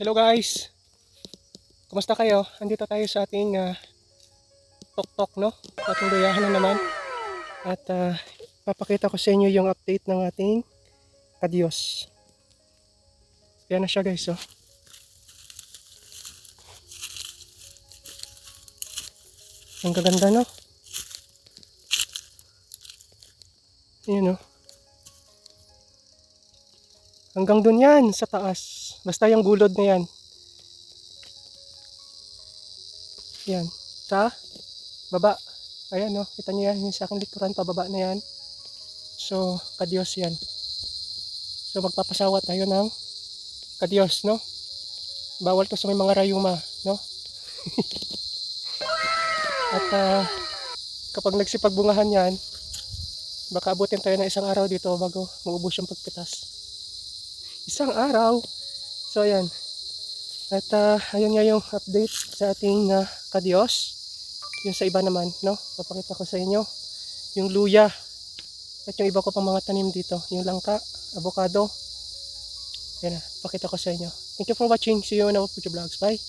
Hello guys! Kumusta kayo? Andito tayo sa ating tok-tok, no? Patuluyahan na naman. At papakita ko sa inyo yung update ng ating kadyos. Yan na siya guys, oh. Ang gaganda, no? Yan, oh. Hanggang dun yan, sa taas. Basta yung gulod na yan. Yan. Sa baba. Ayan, no? Kita nyo yan. Yung sa aking likuran, pababa na yan. So, kadyos yan. So, magpapasawa tayo ng kadyos, no? Bawal to sa may mga rayuma, no? At kapag nagsipagbungahan yan, baka abutin tayo ng isang araw dito bago maubos yung pagpitas. Isang araw. So, ayan. At ayun nga yung update sa ating kadyos. Yung sa iba naman, no? Papakita ko sa inyo yung luya at yung iba ko pang mga tanim dito. Yung langka, avocado. Yan na, pakita ko sa inyo. Thank you for watching. See you in our future vlogs. Bye!